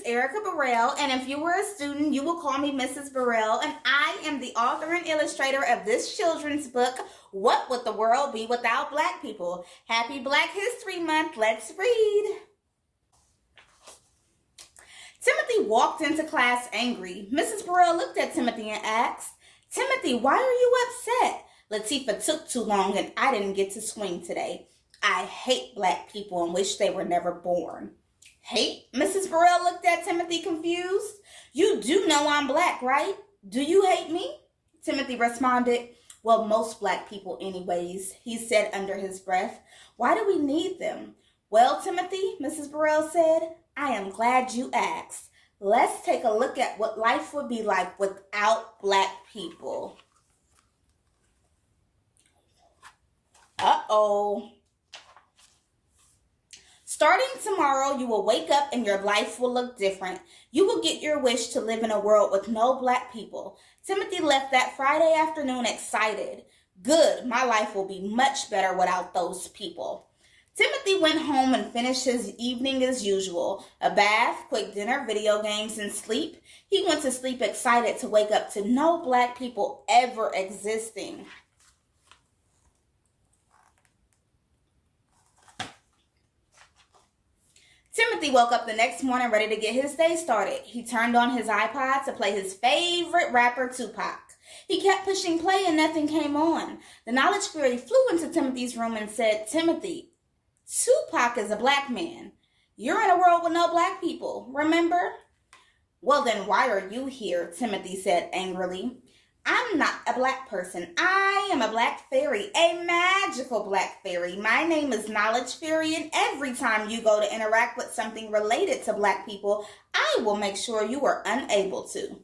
Erica Burrell, and if you were a student, you will call me Mrs. Burrell, and I am the author and illustrator of this children's book, What Would the World Be Without Black People? Happy Black History Month. Let's read. Timothy walked into class angry. Mrs. Burrell looked at Timothy and asked, "Timothy, why are you upset? Latifah took too long and I didn't get to swing today. I hate black people and wish they were never born." "Hate?" Mrs. Burrell looked at Timothy confused. "You do know I'm black, right? Do you hate me?" Timothy responded, "Well, most black people anyways," he said under his breath. "Why do we need them?" "Well, Timothy," Mrs. Burrell said, "I am glad you asked. Let's take a look at what life would be like without black people." Uh-oh. Starting tomorrow, you will wake up and your life will look different. You will get your wish to live in a world with no black people. Timothy left that Friday afternoon excited. "Good, my life will be much better without those people." Timothy went home and finished his evening as usual. A bath, quick dinner, video games, and sleep. He went to sleep excited to wake up to no black people ever existing. Timothy woke up the next morning ready to get his day started. He turned on his iPod to play his favorite rapper, Tupac. He kept pushing play and nothing came on. The knowledge fairy flew into Timothy's room and said, "Timothy, Tupac is a black man. You're in a world with no black people, remember?" "Well, then why are you here?" Timothy said angrily. "I'm not a black person. I am a black fairy, a magical black fairy. My name is Knowledge Fairy, and every time you go to interact with something related to black people, I will make sure you are unable to."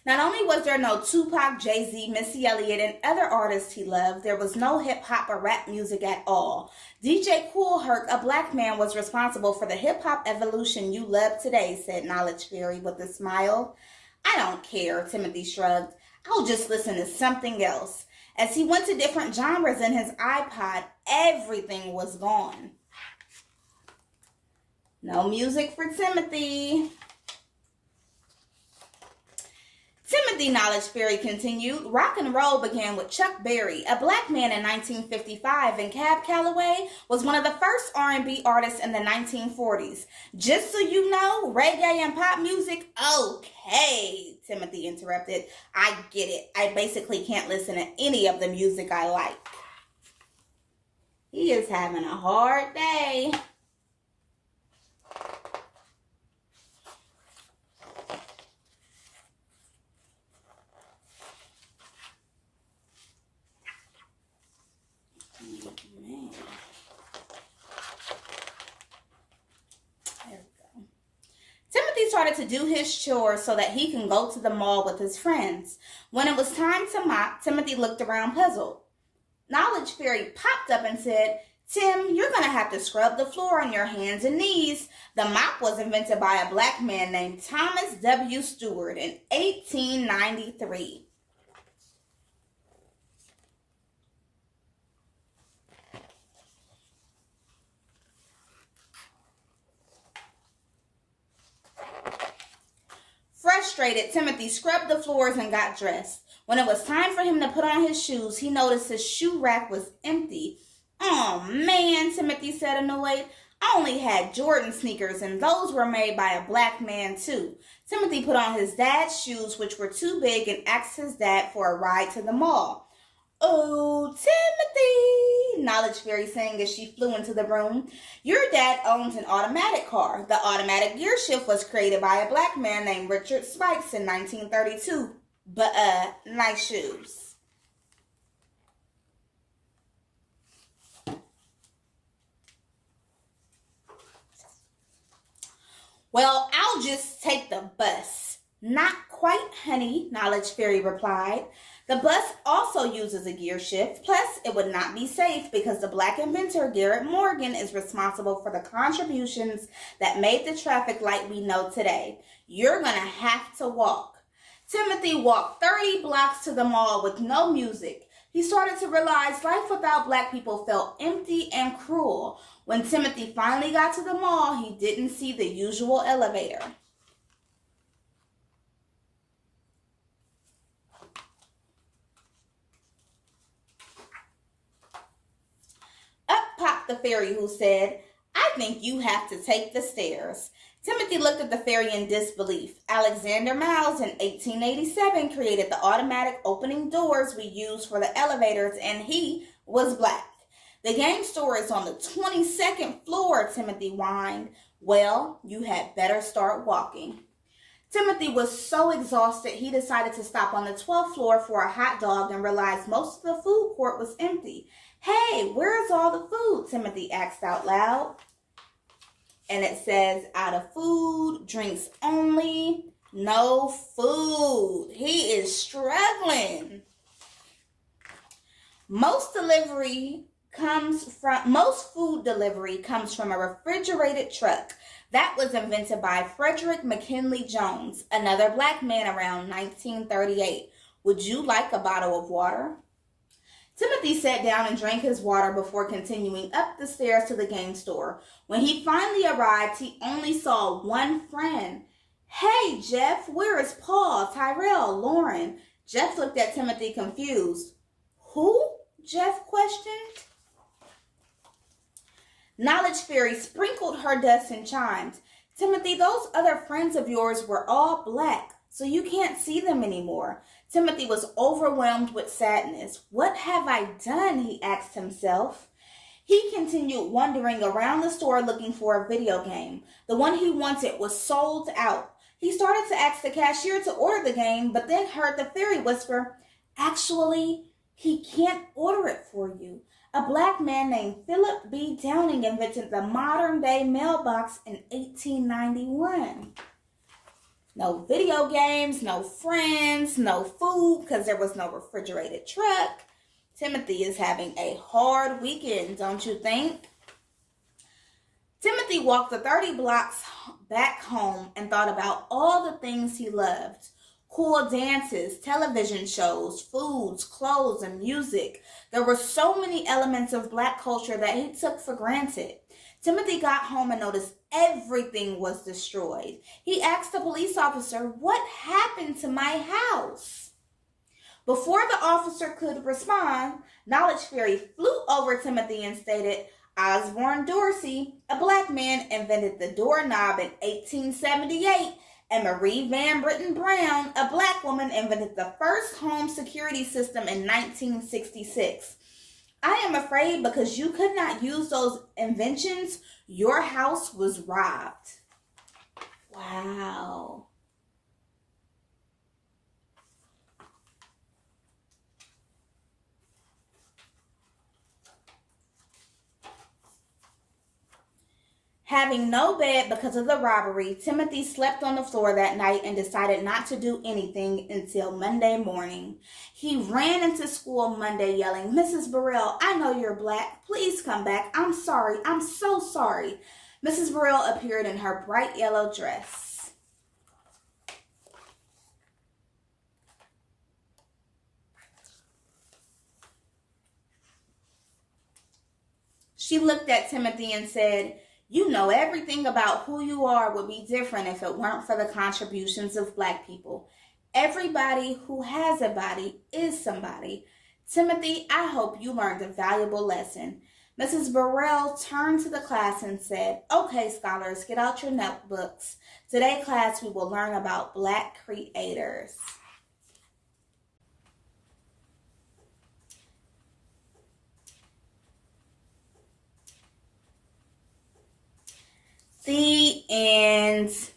Not only was there no Tupac, Jay-Z, Missy Elliott, and other artists he loved, there was no hip-hop or rap music at all. DJ Kool Herc, a black man, was responsible for the hip-hop evolution you love today, said Knowledge Fairy with a smile. "I don't care," Timothy shrugged. "I'll just listen to something else." As he went to different genres in his iPod, everything was gone. No music for Timothy. Timothy, Knowledge Fairy continued. "Rock and roll began with Chuck Berry, a black man in 1955, and Cab Calloway was one of the first R&B artists in the 1940s. Just so you know, reggae and pop music." "Okay," Timothy interrupted. "I get it. I basically can't listen to any of the music I like." He is having a hard day. Timothy started to do his chores so that he can go to the mall with his friends. When it was time to mop, Timothy looked around puzzled. Knowledge Fairy popped up and said, "Tim, you're going to have to scrub the floor on your hands and knees." The mop was invented by a black man named Thomas W. Stewart in 1893. Frustrated, Timothy scrubbed the floors and got dressed. When it was time for him to put on his shoes, he noticed his shoe rack was empty. "Oh man," Timothy said, annoyed. "I only had Jordan sneakers, and those were made by a black man too." Timothy put on his dad's shoes, which were too big, and asked his dad for a ride to the mall. "Oh, Timothy," Knowledge Fairy sang as she flew into the room. "Your dad owns an automatic car. The automatic gear shift was created by a black man named Richard Spikes in 1932. But, nice shoes." "Well, I'll just take the bus." "Not quite, honey," Knowledge Fairy replied. "The bus also uses a gear shift, plus it would not be safe because the black inventor Garrett Morgan is responsible for the contributions that made the traffic light we know today. You're going to have to walk." Timothy walked 30 blocks to the mall with no music. He started to realize life without Black people felt empty and cruel. When Timothy finally got to the mall, he didn't see the usual elevator. Up popped the fairy, who said, "I think you have to take the stairs." Timothy looked at the fairy in disbelief. Alexander Miles in 1887 created the automatic opening doors we use for the elevators, and he was Black. "The game store is on the 22nd floor, Timothy whined. "Well, you had better start walking." Timothy was so exhausted he decided to stop on the 12th floor for a hot dog and realized most of the food court was empty. "Hey, where's all the food?" Timothy asked out loud. And it says, "Out of food, drinks only, no food." He is struggling. Most food delivery comes from a refrigerated truck. That was invented by Frederick McKinley Jones, another Black man around 1938. "Would you like a bottle of water?" Timothy sat down and drank his water before continuing up the stairs to the game store. When he finally arrived, he only saw one friend. "Hey, Jeff, where is Paul, Tyrell, Lauren?" Jeff looked at Timothy confused. "Who?" Jeff questioned. Knowledge Fairy sprinkled her dust and chimed. "Timothy, those other friends of yours were all Black, so you can't see them anymore." Timothy was overwhelmed with sadness. "What have I done?" he asked himself. He continued wandering around the store looking for a video game. The one he wanted was sold out. He started to ask the cashier to order the game, but then heard the fairy whisper, "Actually, he can't order it for you. A Black man named Philip B. Downing invented the modern-day mailbox in 1891. No video games, no friends, no food because there was no refrigerated truck. Timothy is having a hard weekend, don't you think? Timothy walked the 30 blocks back home and thought about all the things he loved. Cool dances, television shows, foods, clothes, and music. There were so many elements of Black culture that he took for granted. Timothy got home and noticed everything was destroyed. He asked the police officer, "What happened to my house?" Before the officer could respond, Knowledge Fairy flew over Timothy and stated, "Osborne Dorsey, a Black man, invented the doorknob in 1878, and Marie Van Britten Brown, a Black woman, invented the first home security system in 1966. I am afraid because you could not use those inventions, your house was robbed." Wow. Having no bed because of the robbery, Timothy slept on the floor that night and decided not to do anything until Monday morning. He ran into school Monday yelling, "Mrs. Burrell, I know you're Black. Please come back. I'm sorry. I'm so sorry." Mrs. Burrell appeared in her bright yellow dress. She looked at Timothy and said, "You know, everything about who you are would be different if it weren't for the contributions of Black people. Everybody who has a body is somebody. Timothy, I hope you learned a valuable lesson." Mrs. Burrell turned to the class and said, "Okay, scholars, get out your notebooks. Today, class, we will learn about Black creators." The end.